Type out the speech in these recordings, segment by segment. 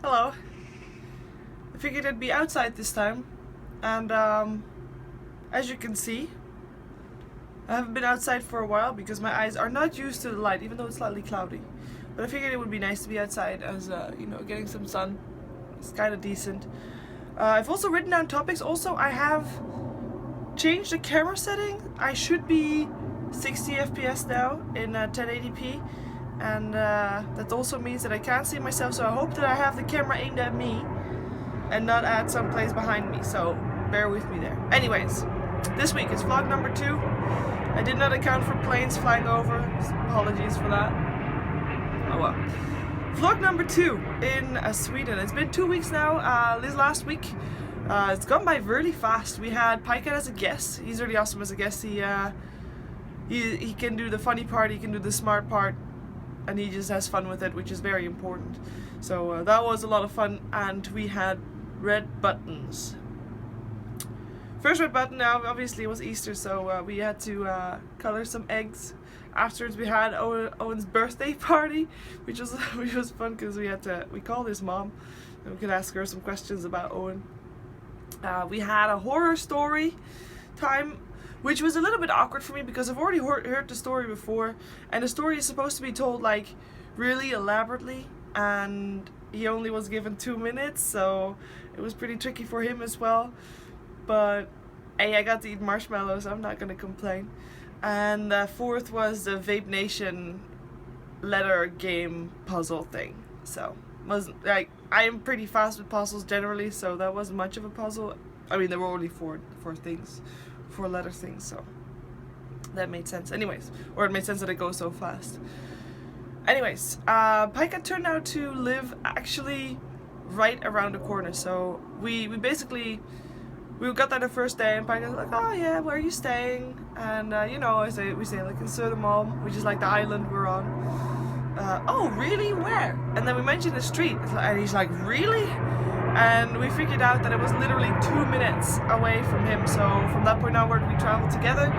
Hello. I figured I'd be outside this time, and as you can see, I haven't been outside for a while because my eyes are not used to the light, even though it's slightly cloudy. But I figured it would be nice to be outside as, getting some sun. It's kind of decent. I've also written down topics. Also, I have changed the camera setting. I should be 60 FPS now in 1080p. And that also means that I can't see myself, so I hope that I have the camera aimed at me and not at some place behind me, so bear with me there. Anyways, this week is vlog number 2. I did not account for planes flying over, apologies for that. Oh well. Vlog number 2 in Sweden. It's been 2 weeks now. This last week, it's gone by really fast. We had Paikan as a guest. He's really awesome as a guest. He can do the funny part, he can do the smart part, and he just has fun with it, which is very important. So that was a lot of fun, and we had red buttons. First red button now, obviously it was Easter, so we had to color some eggs. Afterwards we had Owen's birthday party, which was fun because we called his mom and we could ask her some questions about Owen. We had a horror story time, which was a little bit awkward for me because I've already heard the story before, and the story is supposed to be told like really elaborately, and he only was given 2 minutes, so it was pretty tricky for him as well. But hey, I got to eat marshmallows, so I'm not gonna complain. And fourth was the Vape Nation letter game puzzle thing. So wasn't like, I am pretty fast with puzzles generally, so that wasn't much of a puzzle. I mean, there were only four things. 4 letter things, so that made sense. Anyways, or it made sense that it goes so fast. Anyways, Pika turned out to live actually right around the corner, so we got there the first day, and Pika was like, oh yeah, where are you staying? And we stay like in Södermalm, which is like the island we're on. Oh really, where? And then we mentioned the street, and he's like, really? And we figured out that it was literally 2 minutes away from him, so from that point onward we traveled together.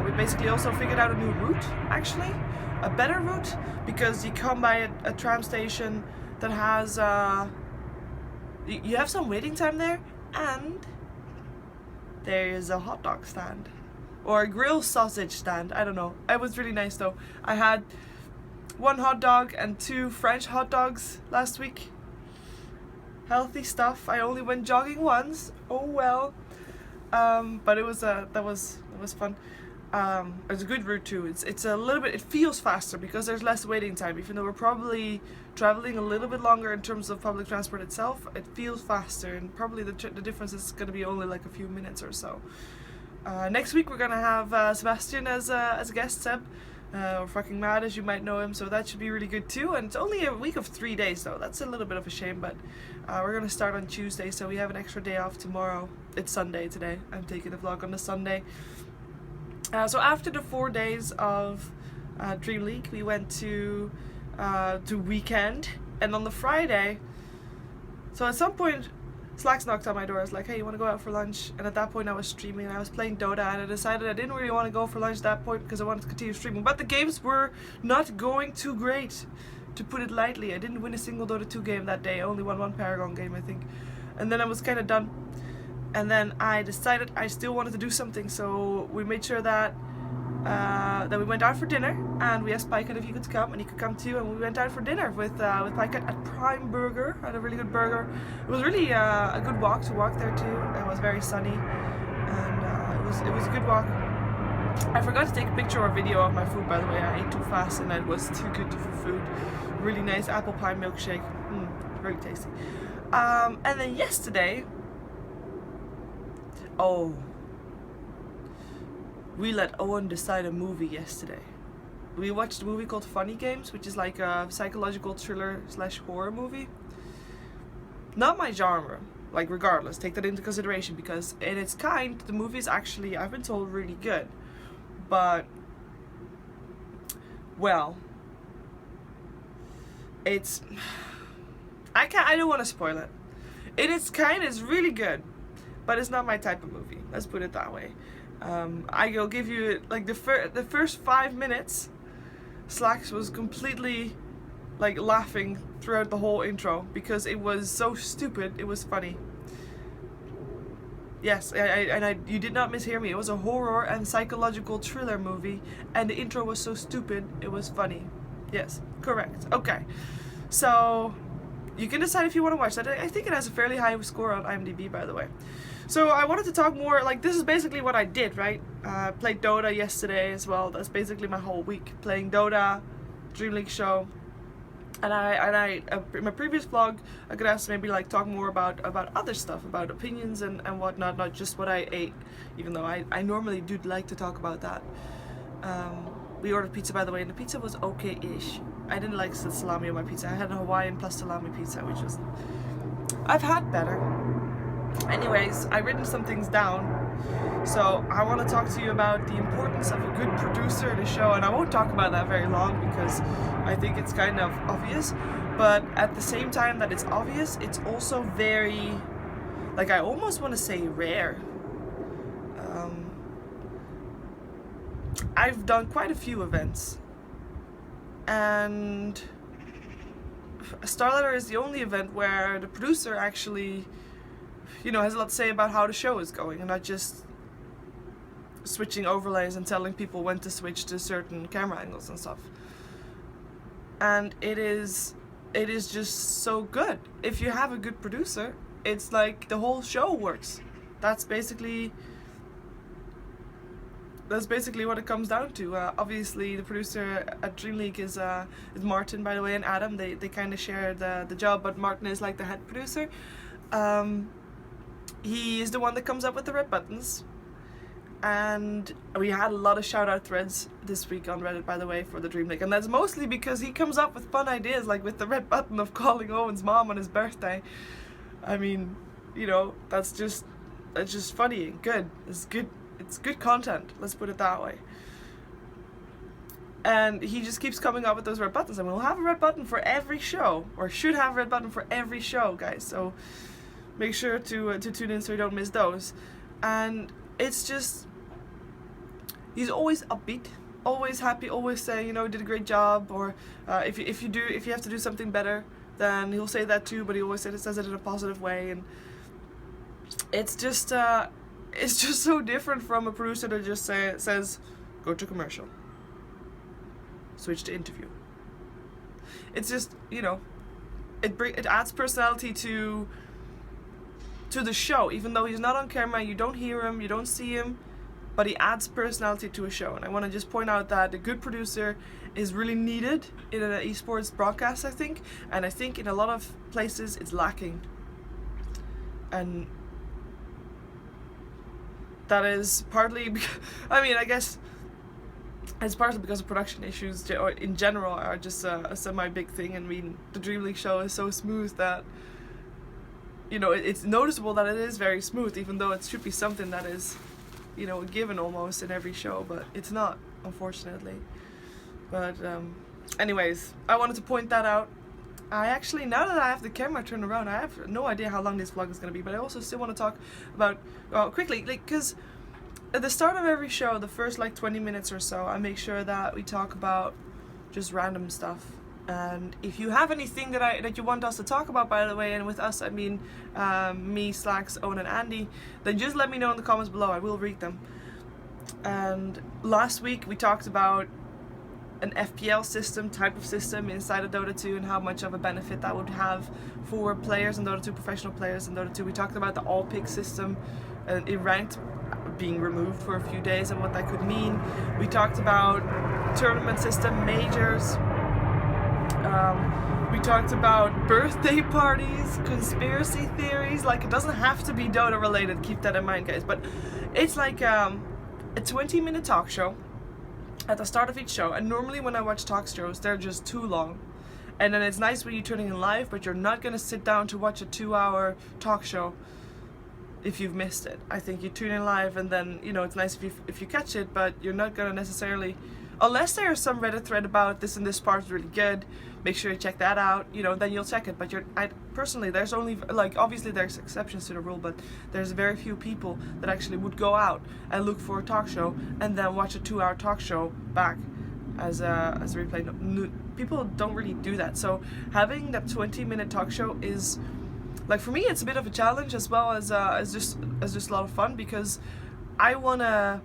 We basically also figured out a new route, actually, a better route, because you come by a tram station that has, you have some waiting time there, and there is a hot dog stand, or a grill sausage stand, I don't know. It was really nice though. I had 1 hot dog and 2 French hot dogs last week. Healthy stuff. I only went jogging once. Oh well. But it was that was fun. It's a good route too. It's a little bit. It feels faster because there's less waiting time. Even though we're probably traveling a little bit longer in terms of public transport itself, it feels faster, and probably the difference is going to be only like a few minutes or so. Next week we're gonna have Sebastian as a guest, Seb. Or fucking mad, as you might know him, so that should be really good too. And it's only a week of 3 days though. That's a little bit of a shame, but we're gonna start on Tuesday, so we have an extra day off tomorrow. It's Sunday today. I'm taking the vlog on the Sunday. So after the 4 days of DreamLeague, we went to weekend, and on the Friday, so at some point Slacks knocked on my door. I was like, hey, you want to go out for lunch? And at that point I was streaming, and I was playing Dota, and I decided I didn't really want to go for lunch at that point because I wanted to continue streaming. But the games were not going too great, to put it lightly. I didn't win a single Dota 2 game that day. I only won 1 Paragon game, I think. And then I was kind of done. And then I decided I still wanted to do something, so we made sure that we went out for dinner, and we asked Paikan if he could come, and he could come too, and we went out for dinner with Paikan at Prime Burger. Had a really good burger. It was really a good walk there too. It was very sunny, and it was a good walk. I forgot to take a picture or video of my food, by the way. I ate too fast and it was too good for food. Really nice apple pie milkshake. Very tasty. And then yesterday, we let Owen decide a movie yesterday. We watched a movie called Funny Games, which is like a psychological thriller / horror movie. Not my genre, like regardless, take that into consideration, because in its kind, the movie is actually, I've been told, really good. But, well, it's, I don't want to spoil it. In its kind, it's really good, but it's not my type of movie. Let's put it that way. I will give you like the first 5 minutes. Slacks was completely like laughing throughout the whole intro because it was so stupid. It was funny. Yes, you did not mishear me. It was a horror and psychological thriller movie, and the intro was so stupid, it was funny. Yes, correct. Okay, so you can decide if you want to watch that. I think it has a fairly high score on IMDb, by the way. So I wanted to talk more, like, this is basically what I did, right? Played Dota yesterday as well. That's basically my whole week, playing Dota, DreamLeague show. And in my previous vlog, I could also maybe like talk more about other stuff, about opinions and whatnot, not just what I ate, even though I normally do like to talk about that. We ordered pizza, by the way, and the pizza was okay-ish. I didn't like the salami on my pizza. I had a Hawaiian plus salami pizza, which was... I've had better. Anyways, I've written some things down. So I want to talk to you about the importance of a good producer in a show, and I won't talk about that very long because I think it's kind of obvious, but at the same time that it's obvious, it's also very, like, I almost want to say rare. I've done quite a few events, and Starletter is the only event where the producer actually, you know, has a lot to say about how the show is going, and not just switching overlays and telling people when to switch to certain camera angles and stuff. And it is just so good. If you have a good producer, it's like the whole show works. That's basically what it comes down to. Obviously, the producer at DreamLeague is Martin, by the way, and Adam. They kind of share the job, but Martin is like the head producer. He is the one that comes up with the red buttons. And we had a lot of shout out threads this week on Reddit, by the way, for the DreamLeague, and that's mostly because he comes up with fun ideas, like with the red button of calling Owen's mom on his birthday. I mean, you know, it's just funny and good. It's good content, let's put it that way. And he just keeps coming up with those red buttons, and we'll have a red button for every show, or should have a red button for every show, guys, so make sure to tune in so you don't miss those. And it's just, he's always upbeat, always happy, always saying, you know, did a great job, or if you have to do something better, then he'll say that too, but he always says it in a positive way. And it's just so different from a producer that just says go to commercial, switch to interview. It's just, you know, it adds personality to the show, even though he's not on camera, you don't hear him, you don't see him, but he adds personality to a show. And I want to just point out that a good producer is really needed in an esports broadcast, I think, and I think in a lot of places it's lacking. And that is partly because, I mean, I guess it's partly because of production issues in general are just a semi-big thing. I mean, the DreamLeague show is so smooth that, you know, it's noticeable that it is very smooth, even though it should be something that is, you know, given almost in every show, but it's not, unfortunately. But anyways, I wanted to point that out. I actually, now that I have the camera turned around, I have no idea how long this vlog is going to be, but I also still want to talk about, quickly, like, because at the start of every show, the first like 20 minutes or so, I make sure that we talk about just random stuff. And if you have anything that you want us to talk about, by the way, and with us I mean me, Slacks, Owen and Andy, then just let me know in the comments below. I will read them. And last week we talked about an FPL system, type of system inside of Dota 2, and how much of a benefit that would have for players in Dota 2, professional players in Dota 2. We talked about the all-pick system, and it ranked being removed for a few days and what that could mean. We talked about tournament system, majors. We talked about birthday parties, conspiracy theories. Like, it doesn't have to be Dota related, keep that in mind, guys, but it's like a 20-minute talk show at the start of each show. And normally when I watch talk shows, they're just too long, and then it's nice when you're tuning in live, but you're not gonna sit down to watch a 2-hour talk show if you've missed it. I think you tune in live, and then, you know, it's nice if you catch it, but you're not gonna necessarily, unless there's some Reddit thread about this and this part is really good, make sure you check that out, you know, then you'll check it. But personally, there's only, like, obviously there's exceptions to the rule, but there's very few people that actually would go out and look for a talk show and then watch a 2-hour talk show back. as a replay. People don't really do that. So having that 20-minute talk show is, like, for me, it's a bit of a challenge as well as just a lot of fun, because I wanna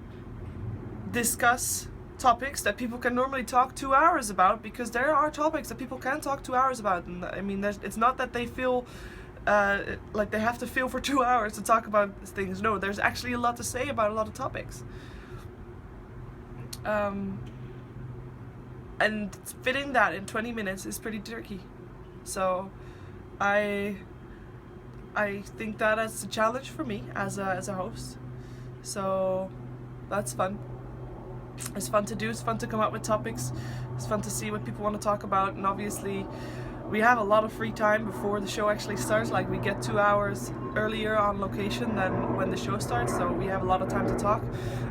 discuss topics that people can normally talk 2 hours about, because there are topics that people can talk 2 hours about, and I mean, it's not that they feel like they have to feel for 2 hours to talk about things. No, there's actually a lot to say about a lot of topics. And fitting that in 20 minutes is pretty tricky. So I think that it's a challenge for me as a host. So that's fun. It's fun to do, it's fun to come up with topics, it's fun to see what people want to talk about, and obviously we have a lot of free time before the show actually starts. Like, we get 2 hours earlier on location than when the show starts, so we have a lot of time to talk.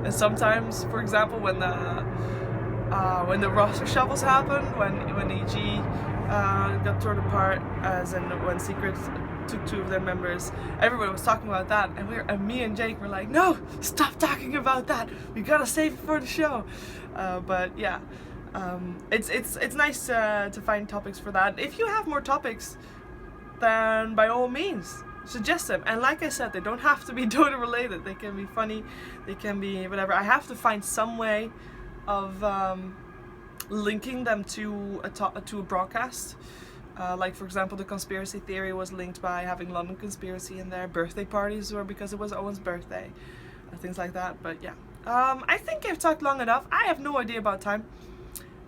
And sometimes, for example, when the roster shuffles happened, when EG got torn apart, as in when Secret took 2 of their members, everyone was talking about that, and me and Jake were like, no, stop talking about that, we gotta save it for the show. But yeah, it's nice to find topics for that. If you have more topics, then by all means suggest them. And like I said, they don't have to be Dota related. They can be funny, they can be whatever. I have to find some way of linking them to a broadcast. Like, for example, the conspiracy theory was linked by having London Conspiracy in there. Birthday parties were because it was Owen's birthday, things like that. But yeah, I think I've talked long enough. I have no idea about time.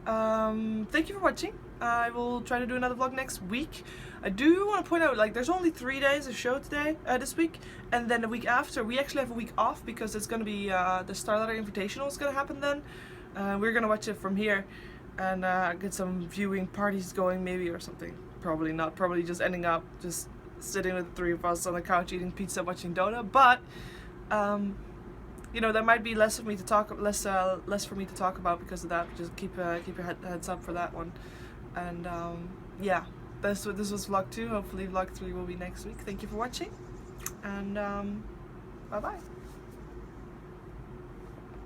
Thank you for watching. I will try to do another vlog next week. I do want to point out, like, there's only 3 days of show this week, and then the week after we actually have a week off, because it's going to be the Starlighter Invitational is going to happen then. We're going to watch it from here and get some viewing parties going, maybe, or something. Probably not. Probably just ending up just sitting with the 3 of us on the couch eating pizza, watching Dota. But you know, there might be less for me to talk about because of that. Just keep your heads up for that one. And yeah, this was vlog 2. Hopefully vlog 3 will be next week. Thank you for watching, and bye bye.